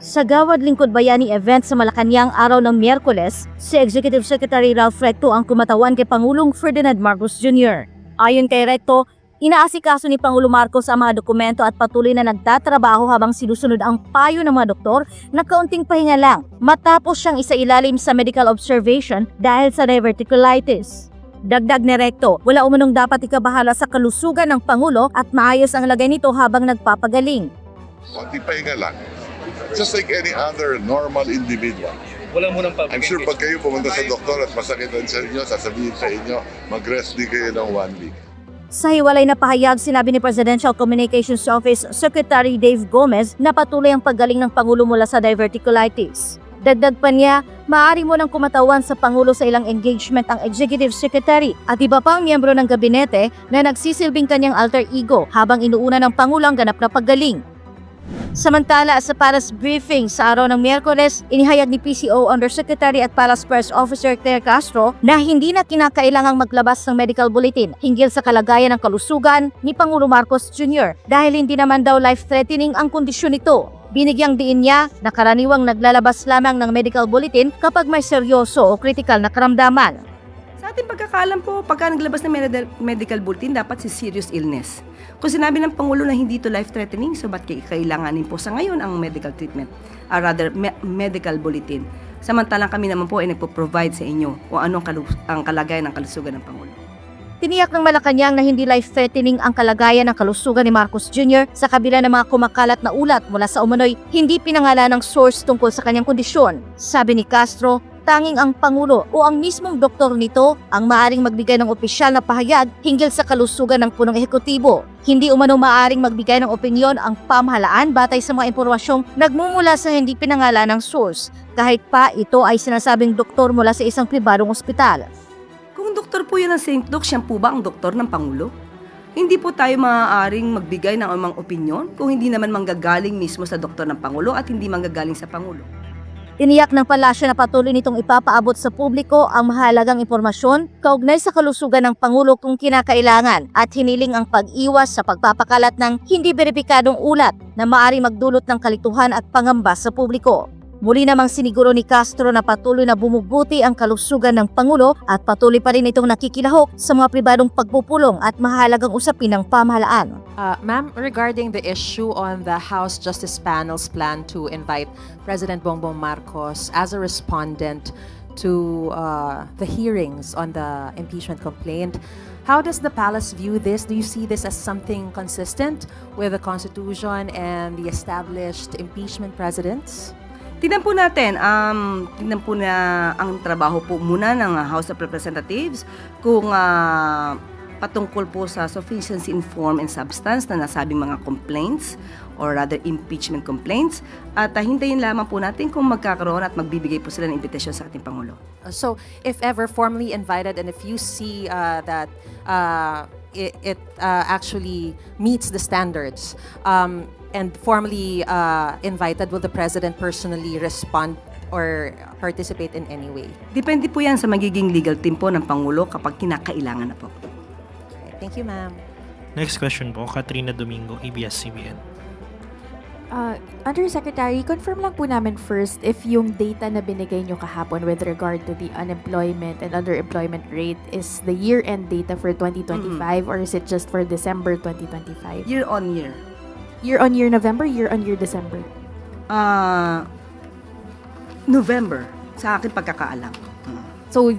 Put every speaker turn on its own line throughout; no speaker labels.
Sa Gawad Lingkod Bayani event sa Malacanang araw ng Miyerkules, si Executive Secretary Ralph Recto ang kumatawan kay Pangulong Ferdinand Marcos Jr. Ayon kay Recto, inaasikaso ni Pangulo Marcos ang mga dokumento at patuloy na nagtatrabaho habang sinusunod ang payo ng mga doktor na kaunting pahinga lang matapos siyang isailalim sa medical observation dahil sa diverticulitis. Dagdag ni Recto, wala umanong dapat ikabahala sa kalusugan ng Pangulo at maayos ang lagay nito habang nagpapagaling.
Konting pahinga lang. Just like any other normal individual.
Wala mo nang pabigay.
I'm sure pag kayo pumunta sa doktor at masakitan sa inyo, sasabihin sa inyo, mag-rest di kayo ng 1 week.
Sa hiwalay na pahayag, sinabi ni Presidential Communications Office Secretary Dave Gomez na patuloy ang paggaling ng Pangulo mula sa diverticulitis. Dagdag pa niya, maaari mo nang kumatawan sa Pangulo sa ilang engagement ang Executive Secretary at iba pang miyembro ng gabinete na nagsisilbing kanyang alter ego habang inuuna ng Pangulo ang ganap na paggaling. Samantala, sa Palace briefing sa araw ng Miyerkules, inihayag ni PCO Undersecretary at Palace Press Officer Claire Castro na hindi na kinakailangang maglabas ng medical bulletin hinggil sa kalagayan ng kalusugan ni Pangulo Marcos Jr. dahil hindi naman daw life-threatening ang kondisyon nito. Binigyang diin niya na karaniwang naglalabas lamang ng medical bulletin kapag may seryoso o kritikal na karamdaman.
Sa ating pagkakaalam po, pagka naglabas ng medical bulletin, dapat si serious illness. Kung sinabi ng Pangulo na hindi ito life-threatening, so ba't kailanganin po sa ngayon ang medical treatment? Medical bulletin. Samantalang kami naman po ay nagpo-provide sa inyo kung anong ang kalagayan ng kalusugan ng Pangulo.
Tiniyak ng Malacanang na hindi life-threatening ang kalagayan ng kalusugan ni Marcos Jr. sa kabila ng mga kumakalat na ulat mula sa umano'y hindi pinangalan ng source tungkol sa kanyang kondisyon. Sabi ni Castro, tanging ang Pangulo o ang mismong doktor nito ang maaring magbigay ng opisyal na pahayag hinggil sa kalusugan ng punong ehekutibo. Hindi umano maaring magbigay ng opinyon ang pamahalaan batay sa mga impormasyong nagmumula sa hindi pinangalan ng source, kahit pa ito ay sinasabing doktor mula sa isang pribadong ospital.
Kung doktor po yan ng St. Luke, siya po ba ang doktor ng Pangulo? Hindi po tayo maaaring magbigay ng anumang opinyon kung hindi naman manggagaling mismo sa doktor ng Pangulo at hindi manggagaling sa Pangulo.
Tiniyak ng palasyo na patuloy nitong ipapaabot sa publiko ang mahalagang impormasyon kaugnay sa kalusugan ng Pangulo kung kinakailangan at hiniling ang pag-iwas sa pagpapakalat ng hindi beripikadong ulat na maaari magdulot ng kalituhan at pangamba sa publiko. Muli namang siniguro ni Castro na patuloy na bumubuti ang kalusugan ng Pangulo at patuloy pa rin itong nakikilahok sa mga pribadong pagpupulong at mahalagang usapin ng pamahalaan.
Ma'am, regarding the issue on the House Justice Panel's plan to invite President Bongbong Marcos as a respondent to the hearings on the impeachment complaint, how does the palace view this? Do you see this as something consistent with the Constitution and the established impeachment precedents?
Tignan po natin, tignan po na ang trabaho po muna ng House of Representatives kung patungkol po sa sufficiency in form and substance na nasabing mga complaints or rather impeachment complaints at hintayin lamang po natin kung magkakaroon at magbibigay po sila ng invitation sa ating Pangulo.
So, if ever formally invited and if you see that it actually meets the standards, and formally invited, will the President personally respond or participate in any way?
Depende po yan sa magiging legal team po ng Pangulo kapag kinakailangan na po.
Okay, thank you, ma'am.
Next question po, Katrina Domingo, ABS-CBN.
Undersecretary, confirm lang po namin first if yung data na binigay nyo kahapon with regard to the unemployment and underemployment rate is the year-end data for 2025 or is it just for December 2025?
Year on year.
Year-on-year November, year-on-year December?
November, sa akin pagkakaalam.
So,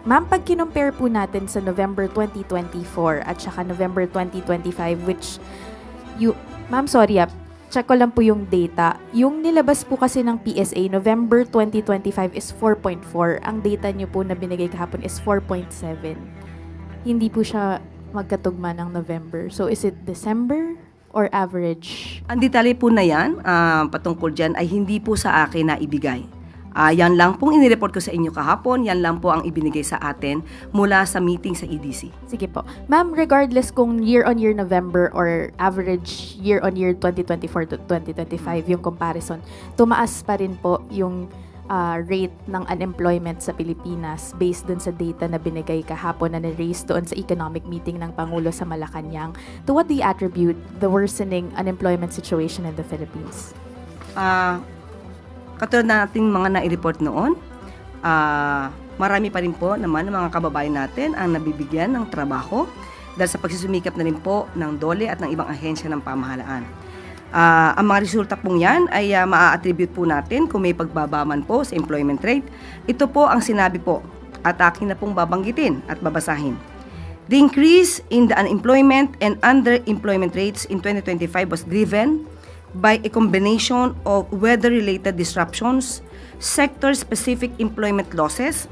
ma'am, pag kinumpare po natin sa November 2024 at saka November 2025, which, ma'am, sorry check ko lang po yung data. Yung nilabas po kasi ng PSA, November 2025 is 4.4. Ang data nyo po na binigay kahapon is 4.7. Hindi po siya magkatugma ng November. So, is it December or average?
Ang detalye po na yan, patungkol dyan, ay hindi po sa akin na ibigay. Yan lang pong inireport ko sa inyo kahapon, yan lang po ang ibinigay sa atin mula sa meeting sa EDC.
Sige po. Ma'am, regardless kung year-on-year November or average year-on-year 2024 to 2025 yung comparison, tumaas pa rin po yung rate ng unemployment sa Pilipinas based dun sa data na binigay kahapon na na-raise doon sa economic meeting ng Pangulo sa Malacanang. To what do you attribute the worsening unemployment situation in the Philippines?
Katulad nating mga nai-report noon, marami pa rin po naman ng mga kababayan natin ang nabibigyan ng trabaho dahil sa pagsusumikap na rin po ng DOLE at ng ibang ahensya ng pamahalaan. Ang mga resulta pong yan ay maa-attribute po natin kung may pagbabaman po sa employment rate. Ito po ang sinabi po at akin na pong babanggitin at babasahin. The increase in the unemployment and underemployment rates in 2025 was driven by a combination of weather-related disruptions, sector-specific employment losses,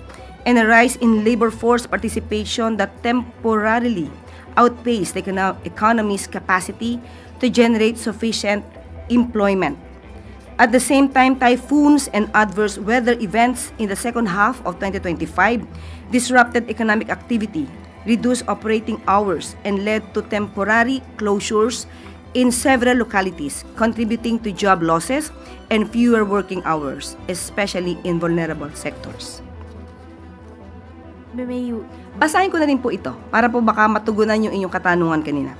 and a rise in labor force participation that temporarily outpaced the economy's capacity to generate sufficient employment. At the same time, typhoons and adverse weather events in the second half of 2025 disrupted economic activity, reduced operating hours, and led to temporary closures in several localities, contributing to job losses and fewer working hours, especially in vulnerable sectors.
May you
Basahin ko na rin po ito para po baka matugunan yung inyong katanungan kanina.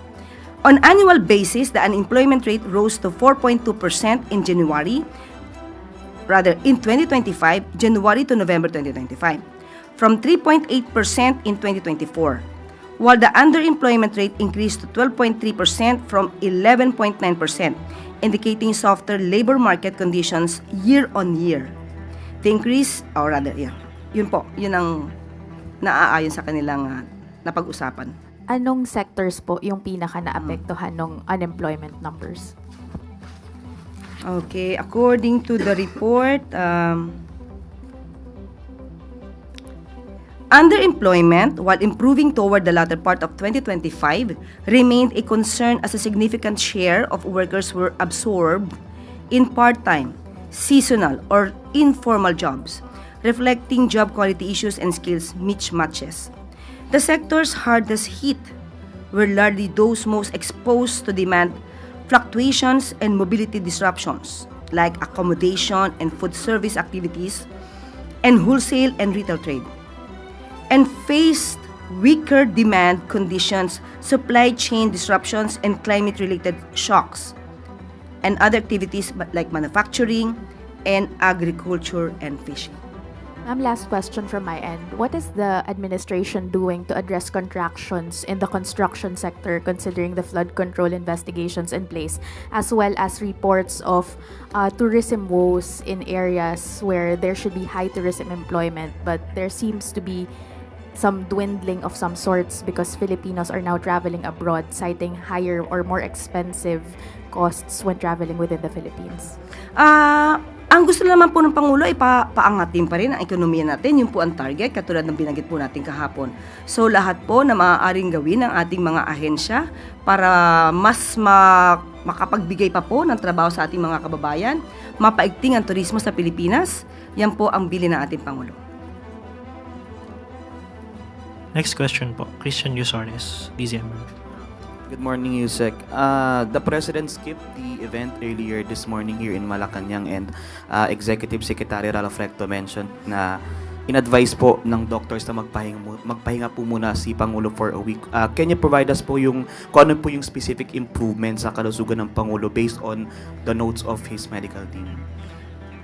On annual basis, the unemployment rate rose to 4.2% in 2025, January to November 2025, from 3.8% in 2024, while the underemployment rate increased to 12.3% from 11.9%, indicating softer labor market conditions year on year. The increase, or rather, yun po, yun ang naaayon sa kanilang napag-usapan.
anong sectors po yung pinaka naapektuhan ng unemployment numbers?
Okay, according to the report, underemployment, while improving toward the latter part of 2025, remained a concern as a significant share of workers were absorbed in part-time, seasonal, or informal jobs, reflecting job quality issues and skills mismatches. The sectors hardest hit were largely those most exposed to demand fluctuations and mobility disruptions, like accommodation and food service activities, and wholesale and retail trade, and faced weaker demand conditions, supply chain disruptions, and climate-related shocks, and other activities like manufacturing and agriculture and fishing.
Ma'am, last question from my end. What is the administration doing to address contractions in the construction sector, considering the flood control investigations in place, as well as reports of tourism woes in areas where there should be high tourism employment, but there seems to be some dwindling of some sorts because Filipinos are now traveling abroad, citing higher or more expensive costs when traveling within the Philippines?
Ang gusto naman po ng Pangulo ay paangatin pa rin ang ekonomiya natin. Yun po ang target, katulad ng binanggit po natin kahapon. So lahat po na maaaring gawin ng ating mga ahensya para mas makapagbigay pa po ng trabaho sa ating mga kababayan, mapaigting ang turismo sa Pilipinas, yan po ang bilin ng ating Pangulo.
Next question po, Christian Yusores, DZMM.
Good morning, Yusek. The President skipped the event earlier this morning here in Malacanang, and Executive Secretary Ralph Recto mentioned na in-advise po ng doctors na magpahinga po muna si Pangulo for a week. Can you provide us po kung ano po yung specific improvements sa kalusugan ng Pangulo based on the notes of his medical team?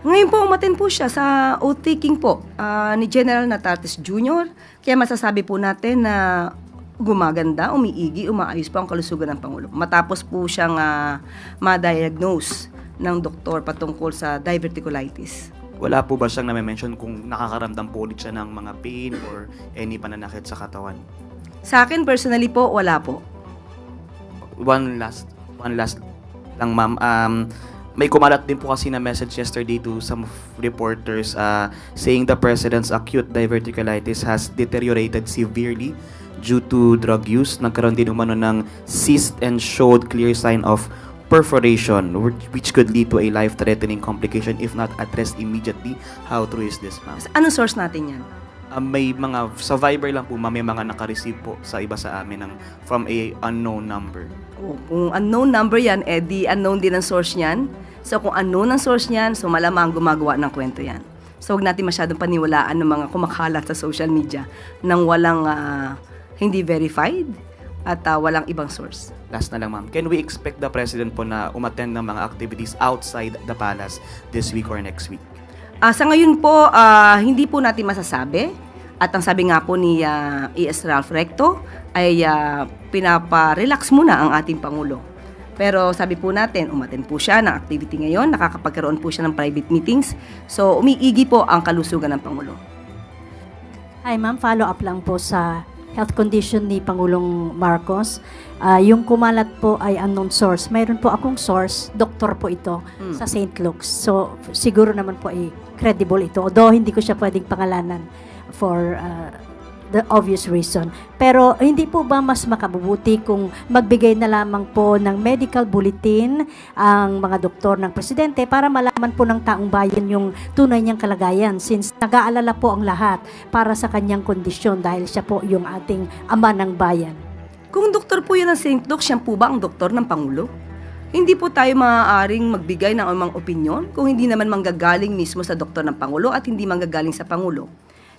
Ngayon po, umaten po siya sa oath-taking po ni General Natatis Jr. Kaya masasabi po natin na gumaganda, umiigi, umaayos po ang kalusugan ng Pangulo. Matapos po siyang ma-diagnose ng doktor patungkol sa diverticulitis.
Wala po ba siyang na-mention kung nakakaramdam po ulit siya ng mga pain or any pananakit sa katawan?
Sa akin, personally po, wala po.
One last lang, ma'am. May kumalat din po kasi na message yesterday to some reporters saying the President's acute diverticulitis has deteriorated severely due to drug use. Nagkaroon din umano ng cyst and showed clear sign of perforation, which could lead to a life-threatening complication if not addressed immediately. How true is this, ma'am?
Anong source natin yan?
May mga, sa Viber lang po, ma'am, may mga naka-receive po sa iba sa amin from a unknown number.
Kung unknown number yan, di unknown din ang source niyan. So kung unknown ang source niyan, so malamang gumagawa ng kwento yan. So huwag natin masyadong paniwalaan ng mga kumakalat sa social media nang walang hindi verified at walang ibang source.
Last na lang, ma'am. Can we expect the President po na umattend ng mga activities outside the palace this week or next week?
Sa ngayon po, hindi po natin masasabi. At ang sabi nga po ni E.S. Ralph Recto ay pinapa-relax muna ang ating Pangulo. Pero sabi po natin, umattend po siya ng activity ngayon, nakakapagkaroon po siya ng private meetings. So umiigi po ang kalusugan ng Pangulo.
Hi ma'am, follow up lang po sa health condition ni Pangulong Marcos. Yung kumalat po ay unknown source. Mayroon po akong source, doktor po ito sa St. Luke's. So siguro naman po ay credible ito. Although hindi ko siya pwedeng pangalanan for the obvious reason. Pero hindi po ba mas makabubuti kung magbigay na lamang po ng medical bulletin ang mga doktor ng presidente para malaman po ng taong bayan yung tunay niyang kalagayan, since nag-aalala po ang lahat para sa kanyang kondisyon dahil siya po yung ating ama ng bayan.
Kung doktor po yun ng St. Luke, siya po ba ang doktor ng Pangulo? Hindi po tayo maaaring magbigay ng amang opinyon kung hindi naman manggagaling mismo sa doktor ng Pangulo at hindi manggagaling sa Pangulo.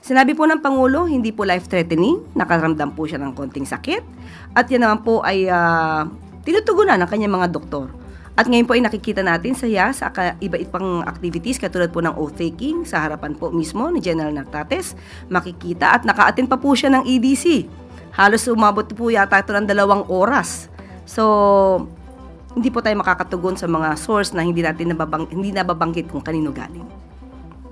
Sinabi po ng Pangulo, hindi po life-threatening, nakaramdam po siya ng konting sakit, at yan naman po ay tinutugunan ng kanyang mga doktor. At ngayon po ay nakikita natin sa iba-ibang activities katulad po ng oath-taking sa harapan po mismo ni General Nartates, makikita at naka-attend pa po siya ng EDC. Halos umabot po yata ito ng 2 oras. So, hindi po tayo makakatugon sa mga source na hindi nababanggit kung kanino galing.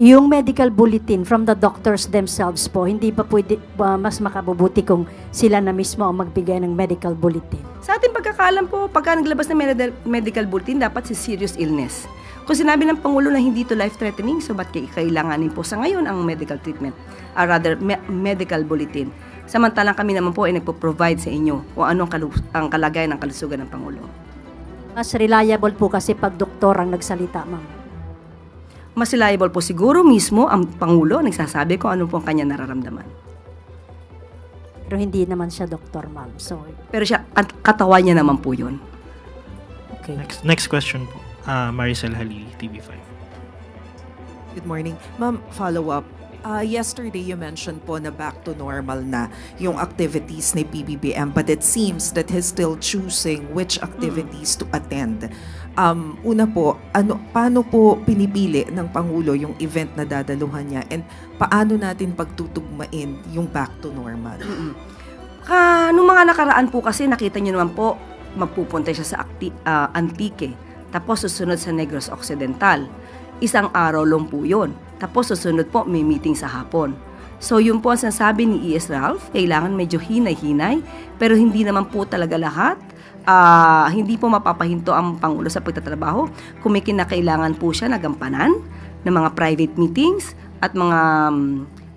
Yung medical bulletin from the doctors themselves po, hindi ba pwede mas makabubuti kung sila na mismo ang magbigay ng medical bulletin?
Sa ating pagkakaalam po, pagka naglabas ng medical bulletin, dapat si serious illness. Kung sinabi ng Pangulo na hindi to life-threatening, so ba't kailanganin po sa ngayon ang medical treatment? Medical bulletin. Samantalang kami naman po ay nagpo-provide sa inyo kung anong ang kalagayan ng kalusugan ng Pangulo.
Mas reliable po kasi pag doktor ang nagsalita, ma'am.
Mas reliable po siguro mismo ang Pangulo nagsasabi kung ano po ang kanya nararamdaman.
Pero hindi naman siya doktor, ma'am. So,
Pero siya, katawan niya naman po yun.
okay.
Next question po. Maricel Halili, TV5.
Good morning. Ma'am, follow-up. Yesterday, you mentioned po na back to normal na yung activities ni PBBM, but it seems that he's still choosing which activities to attend. Una po, paano po pinipili ng Pangulo yung event na dadaluhan niya, and paano natin pagtutugmain yung back to normal?
Nung mga nakaraan po kasi, nakita niyo naman po, magpupunta siya sa Antique, tapos susunod sa Negros Occidental. Isang araw lang po yun. Tapos susunod po, may meeting sa hapon. So yun po ang sinasabi ni E.S. Ralph, kailangan medyo hinay-hinay, pero hindi naman po talaga lahat. Hindi po mapapahinto ang Pangulo sa pagtatrabaho kung may kinakailangan po siya na gampanan ng mga private meetings at mga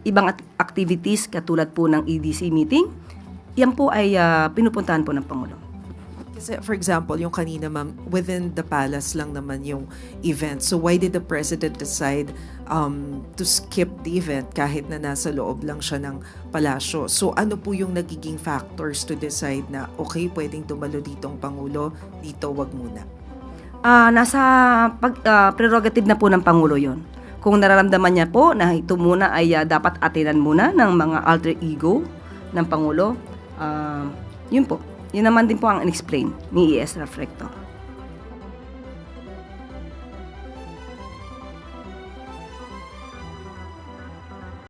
ibang activities katulad po ng EDC meeting. Yan po ay pinupuntahan po ng Pangulo.
Kasi for example, yung kanina ma'am, within the palace lang naman yung event. So why did the President decide to skip the event kahit na nasa loob lang siya ng palasyo? So ano po yung nagiging factors to decide na okay, pwedeng dumalo dito ang Pangulo, dito wag muna?
Nasa prerogative na po ng Pangulo yon. Kung nararamdaman niya po na ito muna ay dapat atinan muna ng mga alter ego ng Pangulo, yun po. Yun naman din po ang in-explain ni E.S. Ralph Recto.